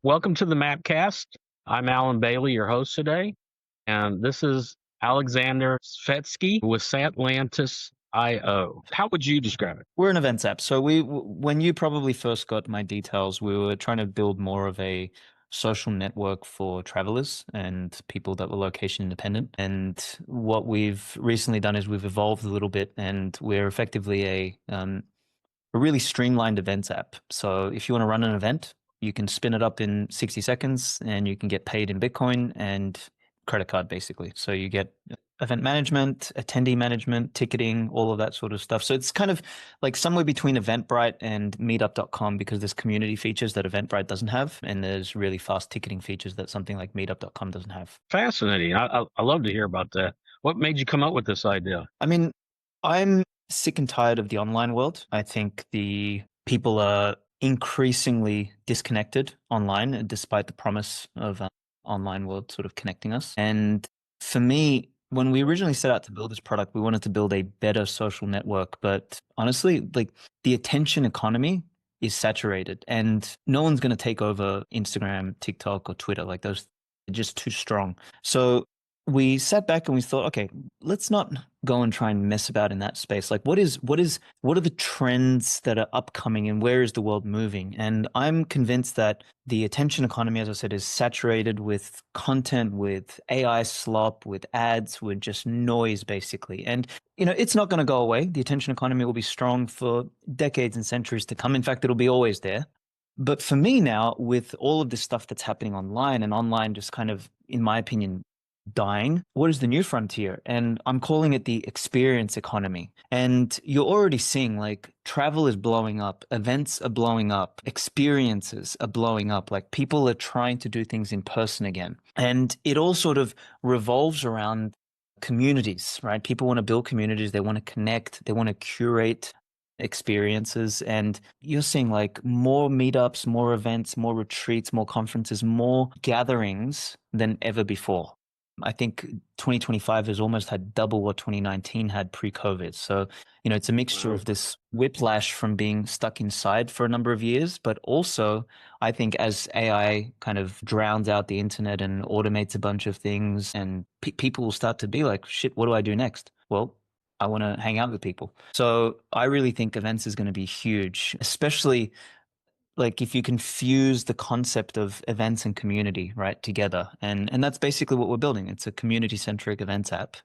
Welcome to the MAPcast. I'm Alan Bailey, your host today, and this is Aleksandar Svetski with Satlantis IO. How would you describe it? We're an events app. So when you probably first got my details, we were trying to build more of a social network for travelers and people that were location independent. And what we've recently done is we've evolved a little bit, and we're effectively a really streamlined events app. So if you want to run an event, you can spin it up in 60 seconds and you can get paid in Bitcoin and credit card, basically. So you get event management, attendee management, ticketing, all of that sort of stuff. So it's kind of like somewhere between Eventbrite and Meetup.com, because there's community features that Eventbrite doesn't have, and there's really fast ticketing features that something like Meetup.com doesn't have. Fascinating. I love to hear about that. What made you come up with this idea? I mean, I'm sick and tired of the online world. I think the people are increasingly disconnected online, despite the promise of online world sort of connecting us. And for me, when we originally set out to build this product, we wanted to build a better social network. But honestly, like, the attention economy is saturated, and no one's going to take over Instagram, TikTok, or Twitter. Like, those are just too strong. So we sat back and we thought, okay, let's not go and try and mess about in that space. Like, what are the trends that are upcoming, and where is the world moving? And I'm convinced that the attention economy, as I said, is saturated with content, with AI slop, with ads, with just noise, basically. And, it's not going to go away. The attention economy will be strong for decades and centuries to come. In fact, it'll be always there. But for me now, with all of this stuff that's happening online, and online just kind of, in my opinion, dying, what is the new frontier? And I'm calling it the experience economy. And you're already seeing, like, travel is blowing up, events are blowing up, experiences are blowing up. Like, people are trying to do things in person again. And it all sort of revolves around communities, right? People want to build communities, they want to connect, they want to curate experiences. And you're seeing, like, more meetups, more events, more retreats, more conferences, more gatherings than ever before. I think 2025 has almost had double what 2019 had pre-COVID. So, it's a mixture of this whiplash from being stuck inside for a number of years, but also I think as AI kind of drowns out the internet and automates a bunch of things, and people will start to be like, shit, what do I do next? Well, I want to hang out with people. So I really think events is going to be huge, especially like if you can fuse the concept of events and community right together. And that's basically what we're building. It's a community-centric events app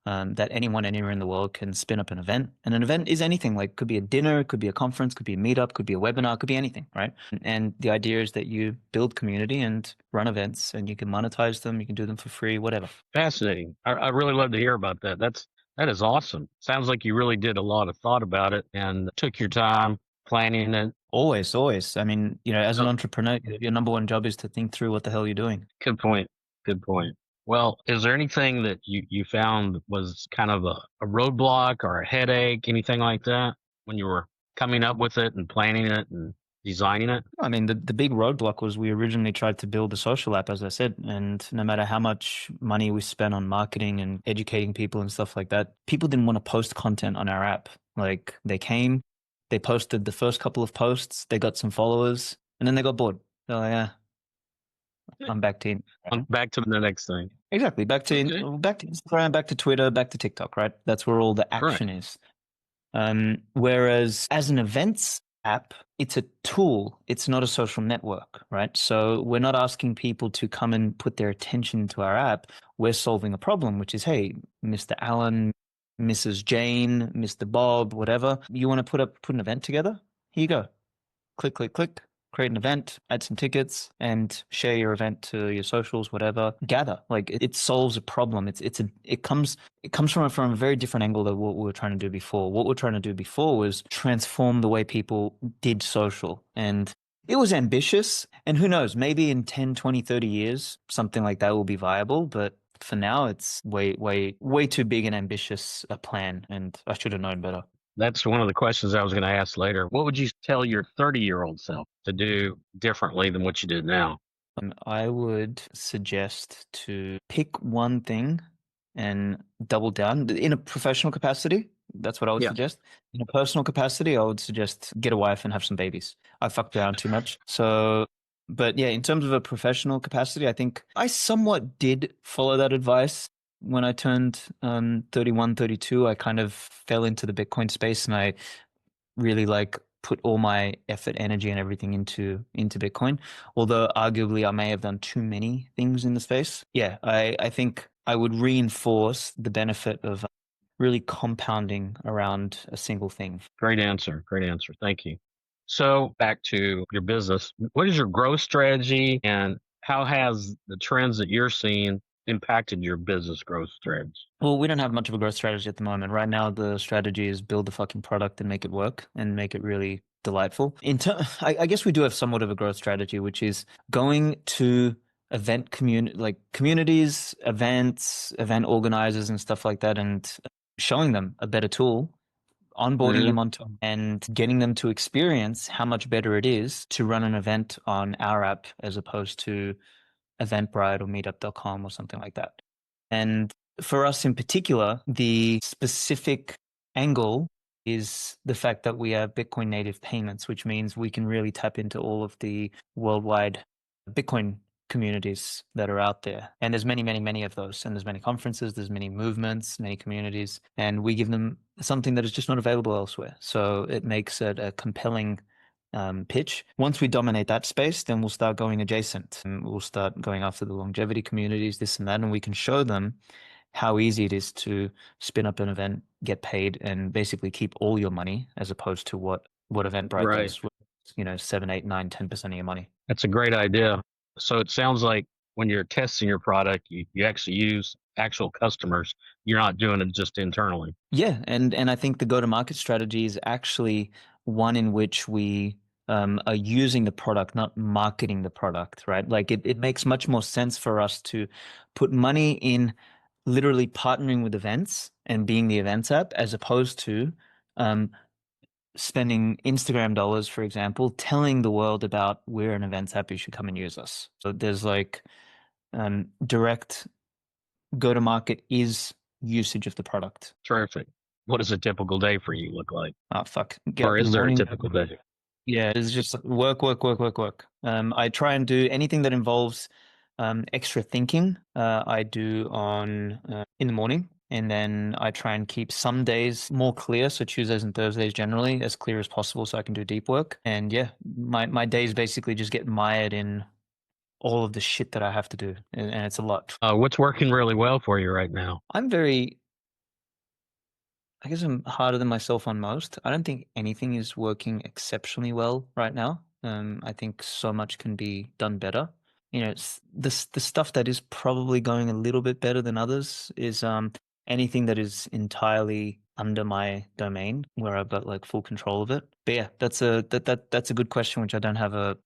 that anyone anywhere in the world can spin up an event. And an event is anything, like, could be a dinner, could be a conference, could be a meetup, could be a webinar, could be anything, right? And the idea is that you build community and run events, and you can monetize them, you can do them for free, whatever. Fascinating. I really love to hear about that. That is awesome. Sounds like you really did a lot of thought about it and took your time planning it. Always, always. I mean, as an entrepreneur, your number one job is to think through what the hell you're doing. Good point. Good point. Well, is there anything that you found was kind of a roadblock or a headache, anything like that, when you were coming up with it and planning it and designing it? I mean, the big roadblock was we originally tried to build a social app, as I said, and no matter how much money we spent on marketing and educating people and stuff like that, people didn't want to post content on our app. Like, they came, they posted the first couple of posts, they got some followers, and then they got bored. They're like, yeah, I'm back to Back to the next thing. exactly back to Instagram, back to Twitter, back to TikTok, right? That's where all the action is. Whereas as an events app, it's a tool. It's not a social network, right? So we're not asking people to come and put their attention to our app. We're solving a problem, which is, hey, Mr. Allen, Mrs. Jane, Mr. Bob, whatever. You want to put an event together? Here you go. Click, click, click. Create an event, add some tickets, and share your event to your socials, whatever. Gather. Like, it solves a problem. It comes from a very different angle than what we were trying to do before. What we're trying to do before was transform the way people did social. And it was ambitious. And who knows, maybe in 10, 20, 30 years, something like that will be viable. But for now, it's way, way, way too big and ambitious a plan. And I should have known better. That's one of the questions I was going to ask later. What would you tell your 30-year-old self to do differently than what you did now? I would suggest to pick one thing and double down. In a professional capacity, that's what I would suggest. In a personal capacity, I would suggest get a wife and have some babies. I fucked around too much. So But yeah, in terms of a professional capacity, I think I somewhat did follow that advice. When I turned 31, 32, I kind of fell into the Bitcoin space and I really like put all my effort, energy, and everything into Bitcoin. Although arguably I may have done too many things in the space. Yeah, I think I would reinforce the benefit of really compounding around a single thing. Great answer. Great answer. Thank you. So back to your business. What is your growth strategy and how has the trends that you're seeing impacted your business growth strategy? Well, we don't have much of a growth strategy at the moment. Right now, the strategy is build the fucking product and make it work and make it really delightful. I guess we do have somewhat of a growth strategy, which is going to communities, events, event organizers, and stuff like that, and showing them a better tool, onboarding Hmm. them onto, and getting them to experience how much better it is to run an event on our app as opposed to Eventbrite or Meetup.com or something like that. And for us in particular, the specific angle is the fact that we have Bitcoin native payments, which means we can really tap into all of the worldwide Bitcoin communities that are out there. And there's many, many, many of those. And there's many conferences, there's many movements, many communities, and we give them something that is just not available elsewhere. So it makes it a compelling pitch. Once we dominate that space, then we'll start going adjacent and we'll start going after the longevity communities, this and that, and we can show them how easy it is to spin up an event, get paid, and basically keep all your money as opposed to what Eventbrite Right. does, 7, 8, 9, 10% of your money. That's a great idea. So it sounds like when you're testing your product, you actually use actual customers. You're not doing it just internally. Yeah, and I think the go-to-market strategy is actually one in which we are using the product, not marketing the product, right? Like it makes much more sense for us to put money in literally partnering with events and being the events app as opposed to um, spending Instagram dollars, for example, telling the world about we're an events app, you should come and use us. So there's like direct go-to-market is usage of the product. Terrific. What does a typical day for you look like? Oh, fuck. Get Or up in the is there a morning. typical day? Yeah, it's just work, work, work, work, work. I try and do anything that involves extra thinking. I do on in the morning, and then I try and keep some days more clear. So Tuesdays and Thursdays generally as clear as possible, so I can do deep work. And yeah, my days basically just get mired in all of the shit that I have to do, and it's a lot. What's working really well for you right now? I guess I'm harder than myself on most. I don't think anything is working exceptionally well right now. I think so much can be done better. It's the stuff that is probably going a little bit better than others is anything that is entirely under my domain where I've got like full control of it. But yeah, that's a good question which I don't have a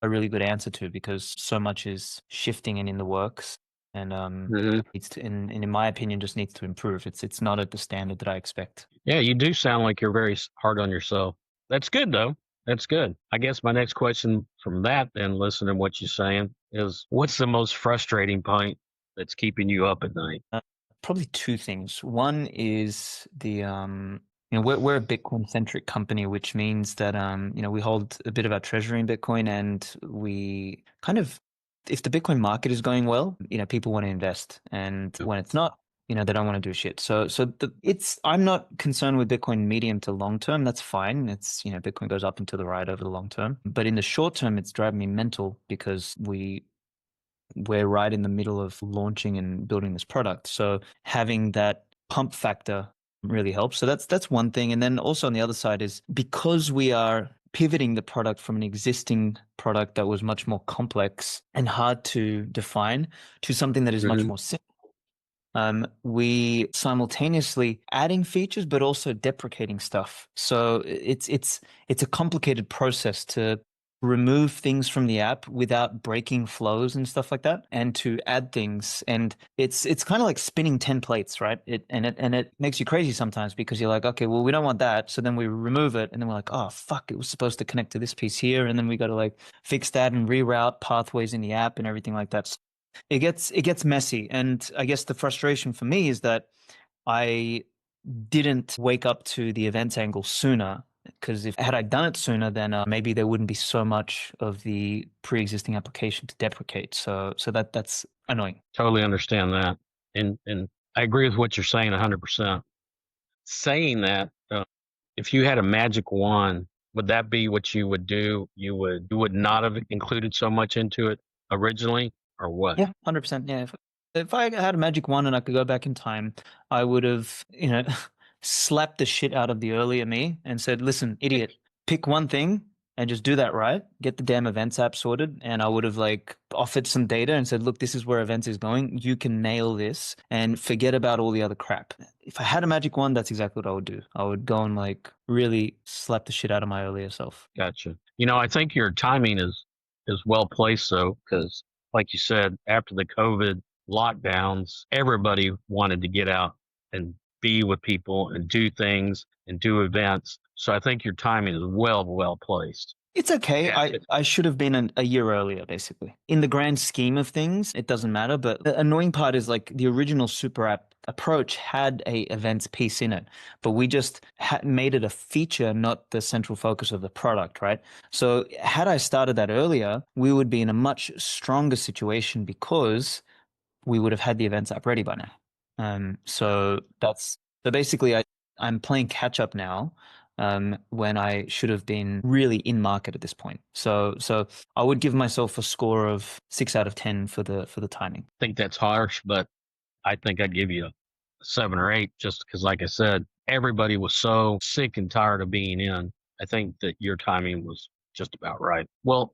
really good answer to because so much is shifting and in the works and Hmm. needs to, and in my opinion, just needs to improve. It's not at the standard that I expect. Yeah, you do sound like you're very hard on yourself. That's good, though. That's good. I guess my next question from that, then, listening to what you're saying, is what's the most frustrating point that's keeping you up at night? Probably two things. One is we're a Bitcoin centric company, which means that we hold a bit of our treasury in Bitcoin, and we kind of, if the Bitcoin market is going well, people want to invest, and when it's not, they don't want to do shit. I'm not concerned with Bitcoin medium to long term. That's fine. It's Bitcoin goes up and to the right over the long term, but in the short term, it's driving me mental because we're right in the middle of launching and building this product. So having that pump factor really helps. So that's one thing. And then also on the other side is because we are pivoting the product from an existing product that was much more complex and hard to define to something that is much Hmm. more simple. We simultaneously adding features, but also deprecating stuff. So it's a complicated process to remove things from the app without breaking flows and stuff like that, and to add things. And it's kind of like spinning 10 plates, right? It makes you crazy sometimes because you're like, okay, well, we don't want that. So then we remove it, and then we're like, oh fuck, it was supposed to connect to this piece here, and then we got to like fix that and reroute pathways in the app and everything like that. It gets messy, and I guess the frustration for me is that I didn't wake up to the events angle sooner because if had I done it sooner, then maybe there wouldn't be so much of the pre-existing application to deprecate. So that's annoying. Totally understand that. And I agree with what you're saying 100%. Saying that, if you had a magic wand, would that be what you would do? You would not have included so much into it originally, or what? Yeah, 100%. Yeah. If I had a magic wand and I could go back in time, I would have, slapped the shit out of the earlier me and said, listen, idiot, pick one thing and just do that right. Get the damn events app sorted. And I would have like offered some data and said, look, this is where events is going. You can nail this and forget about all the other crap. If I had a magic wand, that's exactly what I would do. I would go and like really slap the shit out of my earlier self. Gotcha. I think your timing is well placed, though, because like you said, after the COVID lockdowns, everybody wanted to get out and be with people and do things and do events. So I think your timing is well placed. It's okay. Yeah. I should have been a year earlier, basically. In the grand scheme of things, it doesn't matter. But the annoying part is like the original super app approach had a events piece in it, but we just made it a feature, not the central focus of the product, right? So had I started that earlier, we would be in a much stronger situation because we would have had the events app ready by now. So basically I'm playing catch up now, when I should have been really in market at this point. So I would give myself a score of 6 out of 10 for the timing. I think that's harsh, but I think I'd give you a 7 or 8 just because, like I said, everybody was so sick and tired of being in. I think that your timing was just about right. Well,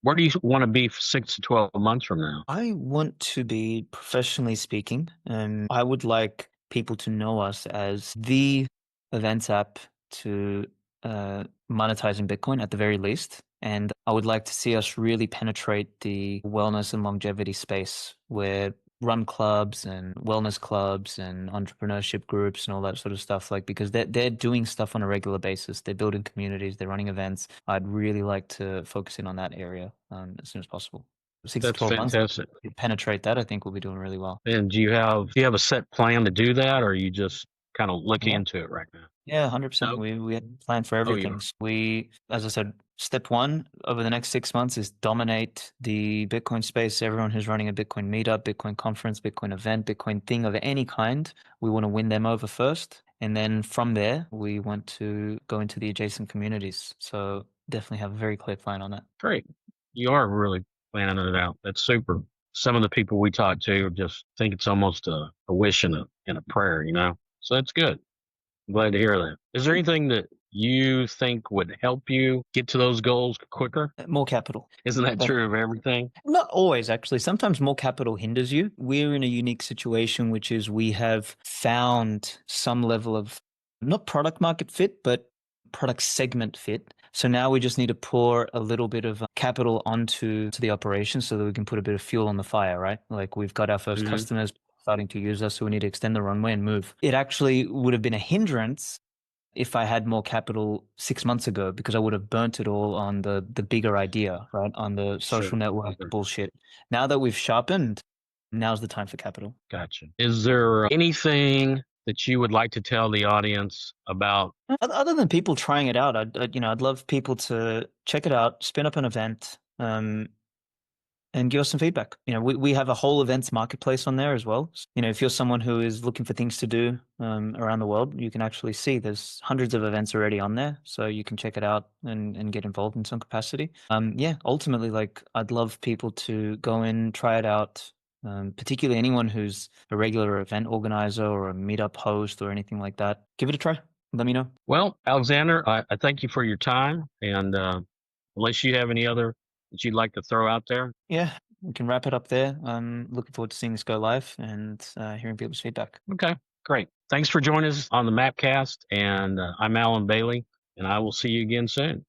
where do you want to be 6 to 12 months from now? I want to be, professionally speaking, I would like people to know us as the events app to monetizing Bitcoin at the very least. And I would like to see us really penetrate the wellness and longevity space where run clubs and wellness clubs and entrepreneurship groups and all that sort of stuff, like, because they're doing stuff on a regular basis. They're building communities, they're running events. I'd really like to focus in on that area as soon as possible. 6 to That's 12 months, fantastic. if we penetrate that, I think we'll be doing really well. And do you have a set plan to do that, or are you just kind of looking Yeah. into it right now? Yeah, 100%. No? We had a plan for Oh, you everything. So we, as I said, step one over the next 6 months is dominate the Bitcoin space. Everyone who's running a Bitcoin meetup, Bitcoin conference, Bitcoin event, Bitcoin thing of any kind, we want to win them over first. And then from there, we want to go into the adjacent communities. So definitely have a very clear plan on that. great. You are really planning it out. That's super. Some of the people we talk to just think it's almost a wish and a prayer, So that's good. I'm glad to hear that. Is there anything that you think would help you get to those goals quicker? More capital. Isn't that true of everything? Not always, actually. Sometimes more capital hinders you. We're in a unique situation, which is we have found some level of not product market fit, but product segment fit. So now we just need to pour a little bit of capital onto the operation so that we can put a bit of fuel on the fire, right? Like, we've got our first customers starting to use us, so we need to extend the runway and move. It actually would have been a hindrance if I had more capital 6 months ago, because I would have burnt it all on the bigger idea, right? On the social network bullshit. Now that we've sharpened, now's the time for capital. Gotcha. Is there anything that you would like to tell the audience about? Other than people trying it out, I'd love people to check it out, spin up an event, and give us some feedback. We have a whole events marketplace on there as well. If you're someone who is looking for things to do around the world, you can actually see there's hundreds of events already on there. So you can check it out and get involved in some capacity. Ultimately, like, I'd love people to go in, try it out. Particularly anyone who's a regular event organizer or a meetup host or anything like that. Give it a try. Let me know. Well, Alexander, I thank you for your time. And unless you have any other that you'd like to throw out there? Yeah, we can wrap it up there. I'm looking forward to seeing this go live and hearing people's feedback. Okay, great. Thanks for joining us on the MAPcast. And I'm Alan Bailey, and I will see you again soon.